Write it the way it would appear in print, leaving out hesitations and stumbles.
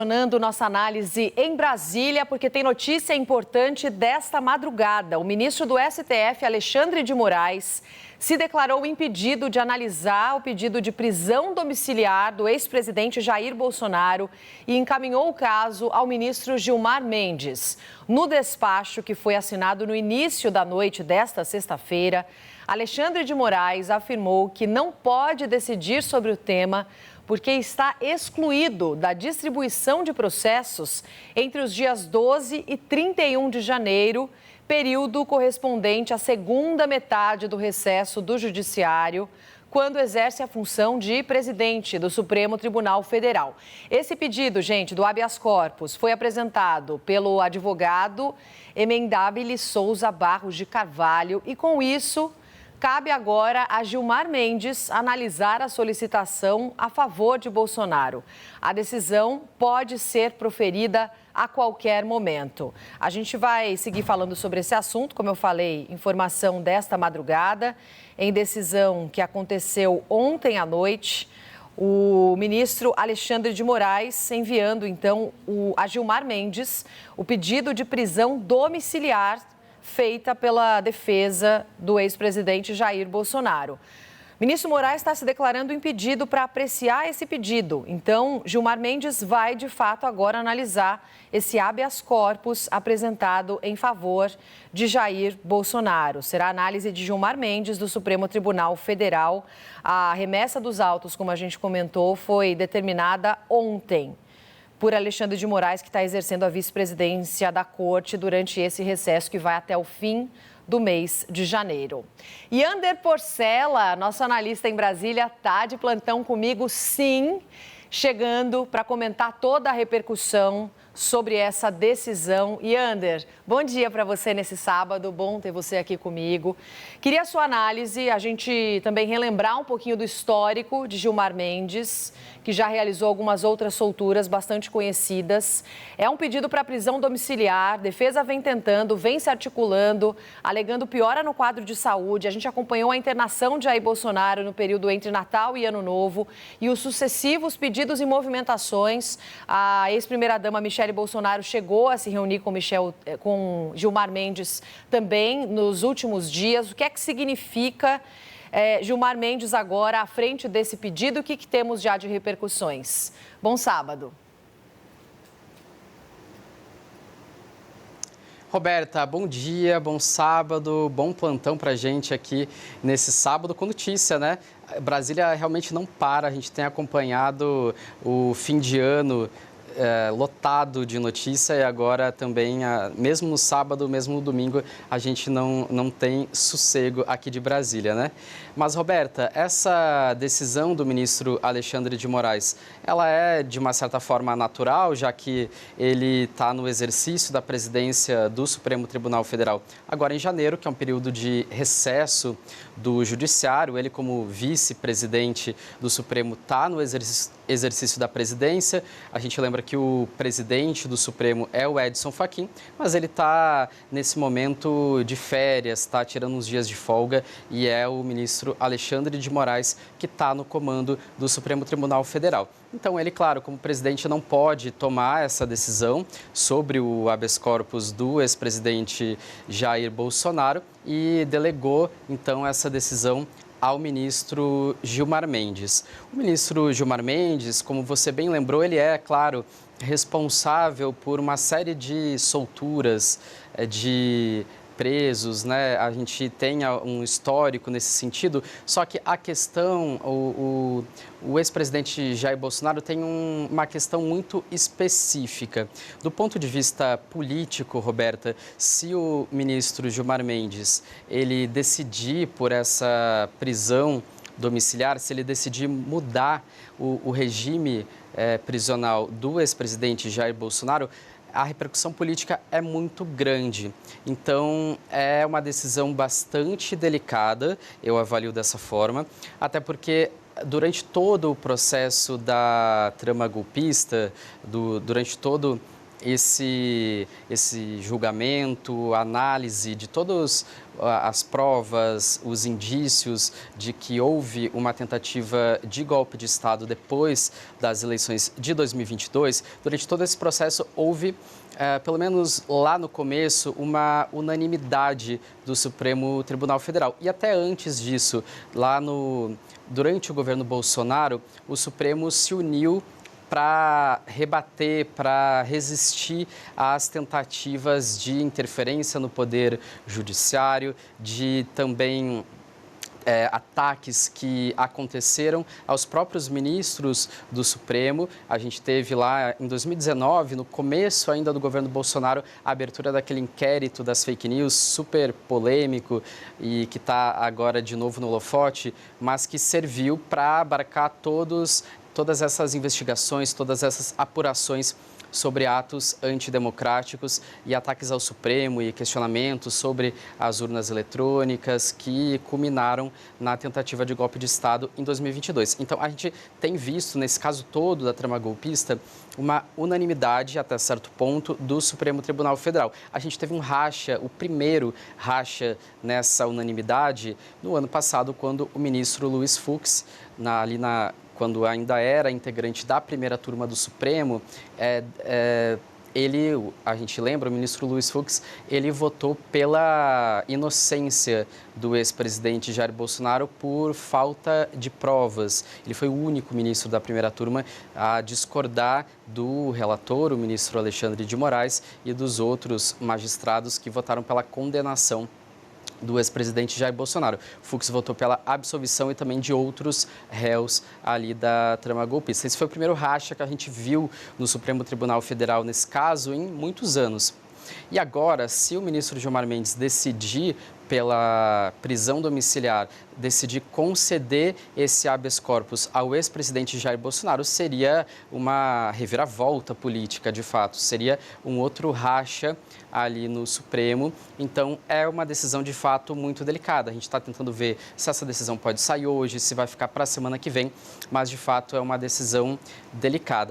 Nossa análise em Brasília, porque tem notícia importante desta madrugada. O ministro do STF, Alexandre de Moraes, se declarou impedido de analisar o pedido de prisão domiciliar do ex-presidente Jair Bolsonaro e encaminhou o caso ao ministro Gilmar Mendes. No despacho que foi assinado no início da noite desta sexta-feira, Alexandre de Moraes afirmou que não pode decidir sobre o tema porque está excluído da distribuição de processos entre os dias 12 e 31 de janeiro, período correspondente à segunda metade do recesso do Judiciário, quando exerce a função de presidente do Supremo Tribunal Federal. Esse pedido, gente, do habeas corpus, foi apresentado pelo advogado Emendabile Souza Barros de Carvalho e, com isso, cabe agora a Gilmar Mendes analisar a solicitação a favor de Bolsonaro. A decisão pode ser proferida a qualquer momento. A gente vai seguir falando sobre esse assunto, como eu falei, informação desta madrugada, em decisão que aconteceu ontem à noite. O ministro Alexandre de Moraes enviando, então, a Gilmar Mendes o pedido de prisão domiciliar feita pela defesa do ex-presidente Jair Bolsonaro. O ministro Moraes está se declarando impedido para apreciar esse pedido. Então, Gilmar Mendes vai, de fato, agora analisar esse habeas corpus apresentado em favor de Jair Bolsonaro. Será a análise de Gilmar Mendes do Supremo Tribunal Federal. A remessa dos autos, como a gente comentou, foi determinada ontem por Alexandre de Moraes, que está exercendo a vice-presidência da Corte durante esse recesso que vai até o fim do mês de janeiro. E Ander Porcela, nosso analista em Brasília, está de plantão comigo, sim, chegando para comentar toda a repercussão sobre essa decisão. E Ander, bom dia para você nesse sábado, bom ter você aqui comigo. Queria a sua análise, a gente também relembrar um pouquinho do histórico de Gilmar Mendes, que já realizou algumas outras solturas bastante conhecidas. É um pedido para prisão domiciliar, defesa vem tentando, vem se articulando, alegando piora no quadro de saúde. A gente acompanhou a internação de Jair Bolsonaro no período entre Natal e Ano Novo e os sucessivos pedidos e movimentações. A ex-primeira-dama Michele Bolsonaro chegou a se reunir com Gilmar Mendes também nos últimos dias. O que é que significa Gilmar Mendes agora à frente desse pedido? O que temos já de repercussões? Bom sábado. Roberta, bom dia, bom sábado, bom plantão pra gente aqui nesse sábado com notícia, né? Brasília realmente não para, a gente tem acompanhado o fim de ano lotado de notícia e agora também, mesmo no sábado, mesmo no domingo, a gente não tem sossego aqui de Brasília, né? Mas, Roberta, essa decisão do ministro Alexandre de Moraes, ela é, de uma certa forma, natural, já que ele está no exercício da presidência do Supremo Tribunal Federal agora em janeiro, que é um período de recesso do Judiciário. Ele, como vice-presidente do Supremo, está no exercício da presidência. A gente lembra que o presidente do Supremo é o Edson Fachin, mas ele está, nesse momento, de férias, está tirando uns dias de folga e é o ministro Alexandre de Moraes que está no comando do Supremo Tribunal Federal. Então, ele, claro, como presidente, não pode tomar essa decisão sobre o habeas corpus do ex-presidente Jair Bolsonaro e delegou, então, essa decisão ao ministro Gilmar Mendes. O ministro Gilmar Mendes, como você bem lembrou, ele é, claro, responsável por uma série de solturas de presos, né? A gente tem um histórico nesse sentido, só que a questão, o ex-presidente Jair Bolsonaro tem uma questão muito específica. Do ponto de vista político, Roberta, se o ministro Gilmar Mendes, ele decidir por essa prisão domiciliar, se ele decidir mudar o regime prisional do ex-presidente Jair Bolsonaro, a repercussão política é muito grande. Então, é uma decisão bastante delicada, eu avalio dessa forma, até porque durante todo o processo da trama golpista, durante todo esse julgamento, análise de todas as provas, os indícios de que houve uma tentativa de golpe de Estado depois das eleições de 2022, durante todo esse processo houve, pelo menos lá no começo, uma unanimidade do Supremo Tribunal Federal. E até antes disso, durante o governo Bolsonaro, o Supremo se uniu para rebater, para resistir às tentativas de interferência no poder judiciário, de também ataques que aconteceram aos próprios ministros do Supremo. A gente teve lá em 2019, no começo ainda do governo Bolsonaro, a abertura daquele inquérito das fake news, super polêmico e que está agora de novo no holofote, mas que serviu para abarcar todas essas investigações, todas essas apurações sobre atos antidemocráticos e ataques ao Supremo e questionamentos sobre as urnas eletrônicas que culminaram na tentativa de golpe de Estado em 2022. Então, a gente tem visto, nesse caso todo da trama golpista, uma unanimidade, até certo ponto, do Supremo Tribunal Federal. A gente teve um racha, o primeiro racha nessa unanimidade, no ano passado, quando o ministro Luiz Fux, quando ainda era integrante da primeira turma do Supremo, a gente lembra, o ministro Luiz Fux, ele votou pela inocência do ex-presidente Jair Bolsonaro por falta de provas. Ele foi o único ministro da primeira turma a discordar do relator, o ministro Alexandre de Moraes, e dos outros magistrados que votaram pela condenação do ex-presidente Jair Bolsonaro. Fux votou pela absolvição e também de outros réus ali da trama golpista. Esse foi o primeiro racha que a gente viu no Supremo Tribunal Federal nesse caso em muitos anos. E agora, se o ministro Gilmar Mendes decidir pela prisão domiciliar, decidir conceder esse habeas corpus ao ex-presidente Jair Bolsonaro, seria uma reviravolta política, de fato. Seria um outro racha ali no Supremo. Então, é uma decisão, de fato, muito delicada. A gente está tentando ver se essa decisão pode sair hoje, se vai ficar para a semana que vem, mas, de fato, é uma decisão delicada.